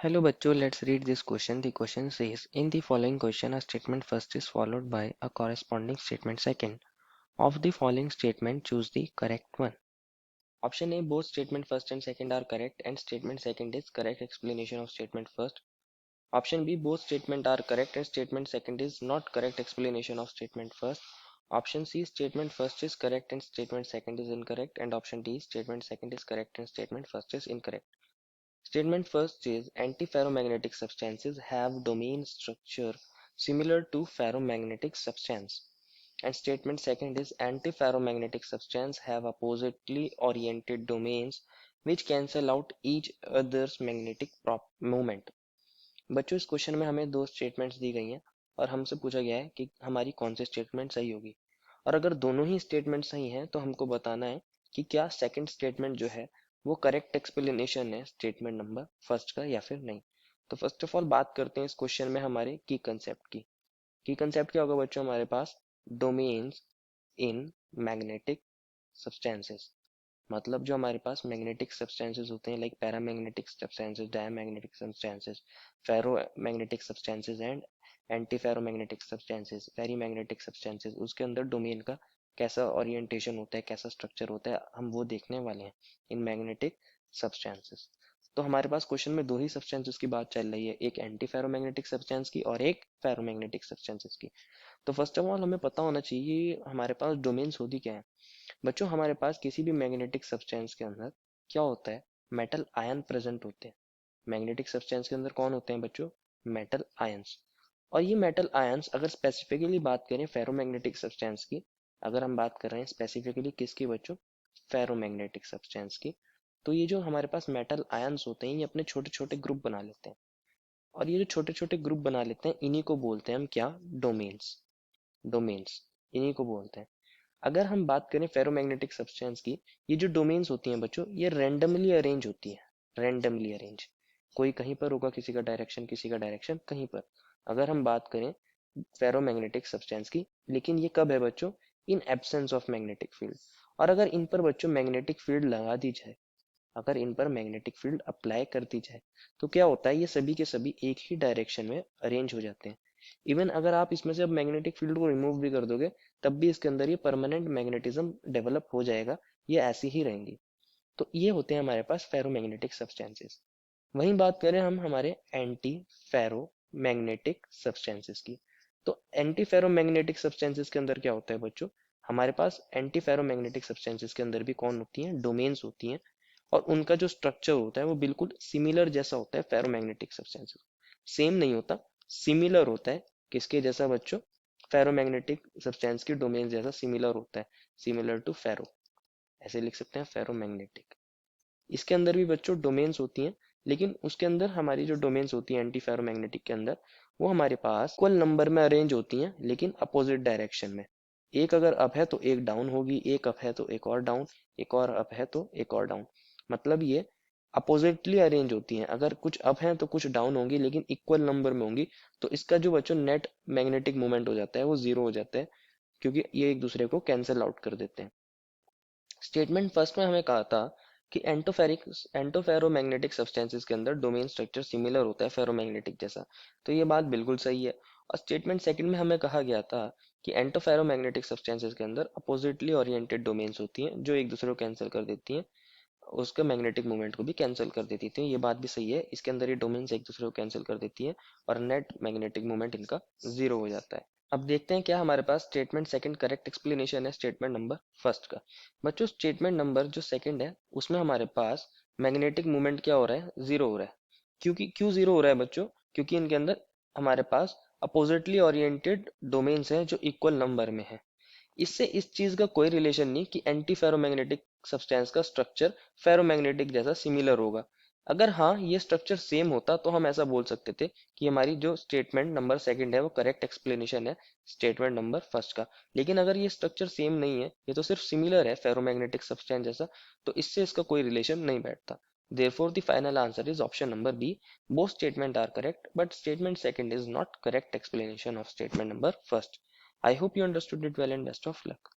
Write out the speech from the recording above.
Hello बच्चों, let's read this question. The question says, in the following question, a statement first is followed by a corresponding statement second. Of the following statement, choose the correct one. Option A, both statement first and second are correct and statement second is correct explanation of statement first. Option B, both statement are correct and statement second is not correct explanation of statement first. Option C, statement first is correct and statement second is incorrect. And option D, statement second is correct and statement first is incorrect. Statement first is antiferromagnetic substances have domain structure similar to ferromagnetic substance. And statement second is antiferromagnetic substance have oppositely oriented domains which cancel out each other's magnetic moment. बच्चों इस question में हमें दो statements दी गई हैं और हमसे पूछा गया है कि हमारी कौन सी स्टेटमेंट सही होगी। और अगर दोनों ही स्टेटमेंट सही हैं तो हमको बताना है कि क्या सेकंड स्टेटमेंट जो है वो करेक्ट एक्सप्लेनेशन है स्टेटमेंट नंबर फर्स्ट का या फिर नहीं। तो फर्स्ट ऑफ ऑल बात करते हैं इस क्वेश्चन में हमारे की कंसेप्ट की। की कंसेप्ट क्या होगा बच्चों, हमारे पास डोमेन्स इन मैग्नेटिक सब्सटेंसेस। मतलब जो हमारे पास मैग्नेटिक सब्सटेंसेस होते हैं like paramagnetic substances, diamagnetic substances, ferromagnetic substances and anti ferromagnetic substances, ferrimagnetic substances, उसके अंदर डोमेन का कैसा ओरिएंटेशन होता है, कैसा स्ट्रक्चर होता है, हम वो देखने वाले हैं इन मैग्नेटिक सब्सटेंसेस। तो हमारे पास क्वेश्चन में दो ही सब्सटेंसेस की बात चल रही है, एक एंटी फेरोमैग्नेटिक सब्सटेंस की और एक फेरोमैग्नेटिक सब्सटेंसेस की। तो फर्स्ट ऑफ ऑल हमें पता होना चाहिए हमारे पास डोमेन्स होती क्या है। बच्चों हमारे पास किसी भी मैग्नेटिक सब्सटेंस के अंदर क्या होता है, मेटल आयन प्रेजेंट होते हैं। मैग्नेटिक सब्सटेंस के अंदर कौन होते हैं बच्चों, मेटल आयंस। और ये मेटल आयंस अगर स्पेसिफिकली बात करें फेरोमैग्नेटिक सब्सटेंस की, अगर हम बात कर रहे हैं स्पेसिफिकली किसकी बच्चों, फेरोमैग्नेटिक सब्सटेंस की, तो ये जो हमारे पास मेटल आयंस होते हैं ये अपने छोटे छोटे ग्रुप बना लेते हैं। और ये जो छोटे छोटे ग्रुप बना लेते हैं इन्हीं को बोलते हैं हम क्या, डोमेन्स। डोमेन्स इन्हीं को बोलते हैं। अगर हम बात करें फेरोमैग्नेटिक सब्सटेंस की, ये जो डोमेन्स होती हैं बच्चों ये रैंडमली अरेंज होती है। रैंडमली अरेंज, कोई कहीं पर होगा किसी का डायरेक्शन कहीं पर। अगर हम बात करें फेरोमैग्नेटिक सब्सटेंस की, लेकिन ये कब है बच्चों, in absence of magnetic field. और अगर इन पर बच्चों मैग्नेटिक फील्ड लगा दी जाए, अगर इन पर मैग्नेटिक फील्ड अप्लाई कर दी जाए तो क्या होता है, ये सभी के सभी एक ही डायरेक्शन में अरेंज हो जाते हैं। इवन अगर आप इसमें से अब मैग्नेटिक फील्ड को रिमूव भी कर दोगे तब भी इसके अंदर ये परमानेंट मैग्नेटिज्म डेवलप हो जाएगा, ये ऐसी ही रहेंगी। तो ये होते हैं हमारे पास फेरोमैग्नेटिक सब्सटेंसेस। वहीं बात करें हम हमारे एंटी फेरोमैग्नेटिक सब्सटेंसेस की, तो एंटी फेरोमैग्नेटिक सब्सटेंसेस के अंदर क्या होता है बच्चों, हमारे पास एंटी फेरोमैग्नेटिक सब्सटेंसेस के अंदर भी कौन होती हैं, डोमेन्स होती हैं। और उनका जो स्ट्रक्चर होता है वो बिल्कुल सिमिलर जैसा होता है फेरोमैग्नेटिक सब्सटेंसेस। सेम नहीं होता, सिमिलर होता है। किसके जैसा बच्चों, फेरोमैग्नेटिक सब्सटेंस की डोमेन जैसा सिमिलर होता है, सिमिलर टू फेरो, ऐसे लिख सकते हैं फेरोमैग्नेटिक। इसके अंदर भी बच्चों डोमेन्स होती हैं, लेकिन उसके अंदर हमारी जो डोमेन्स होती हैं एंटी फेरोमैग्नेटिक के अंदर वो हमारे पास इक्वल नंबर में अरेंज होती हैं लेकिन अपोजिट डायरेक्शन में। एक अगर अप है तो एक डाउन होगी, एक अप है तो एक और डाउन, एक और अप है तो एक और डाउन। मतलब ये अपोजिटली अरेंज होती हैं, अगर कुछ अप है तो कुछ डाउन होंगी लेकिन इक्वल नंबर में होंगी। तो इसका जो बच्चों नेट मैग्नेटिक मोमेंट हो जाता है वो जीरो हो जाता है, क्योंकि ये एक दूसरे को कैंसिल आउट कर देते हैं। स्टेटमेंट फर्स्ट में हमें कहा था कि एंटोफेरोमैग्नेटिक सब्सटेंसेस के अंदर डोमेन स्ट्रक्चर सिमिलर होता है फेरोमैग्नेटिक जैसा। तो ये बात बिल्कुल सही है। और स्टेटमेंट सेकंड में हमें कहा गया था कि एंटोफेरोमैग्नेटिक सब्सटेंसेस के अंदर अपोजिटली ओरिएंटेड डोमेन्स होती हैं जो एक दूसरे को कैंसिल कर देती हैं, उसके मैग्नेटिक मूवमेंट को भी कैंसिल कर देती थी। ये बात भी सही है, इसके अंदर ये डोमेन्स एक दूसरे को कैंसिल कर देती है और नेट मैग्नेटिक मूवमेंट इनका जीरो हो जाता है। अब देखते हैं क्या हमारे पास स्टेटमेंट सेकंड करेक्ट एक्सप्लेनेशन है स्टेटमेंट नंबर फर्स्ट का। बच्चों स्टेटमेंट नंबर जो सेकंड है उसमें हमारे पास मैग्नेटिक मूवमेंट क्या हो रहा है, जीरो हो रहा है। क्योंकि क्यों जीरो हो रहा है बच्चों, क्योंकि इनके अंदर हमारे पास अपोजिटली ओरिएंटेड डोमेन्स हैं जो इक्वल नंबर में है। इससे इस चीज का कोई रिलेशन नहीं कि एंटी फेरोमैग्नेटिक सब्सटेंस का स्ट्रक्चर फेरोमैग्नेटिक जैसा सिमिलर होगा। अगर हाँ ये स्ट्रक्चर सेम होता तो हम ऐसा बोल सकते थे कि हमारी जो स्टेटमेंट नंबर सेकंड है वो करेक्ट एक्सप्लेनेशन है स्टेटमेंट नंबर फर्स्ट का। लेकिन अगर ये स्ट्रक्चर सेम नहीं है, ये तो सिर्फ सिमिलर है फेरोमैग्नेटिक सब्सटेंस जैसा, तो इससे इसका कोई रिलेशन नहीं बैठता। Therefore, the final answer is option number B. Both statements are correct, but statement second is not correct explanation of statement number first. I hope you understood it well and best of luck.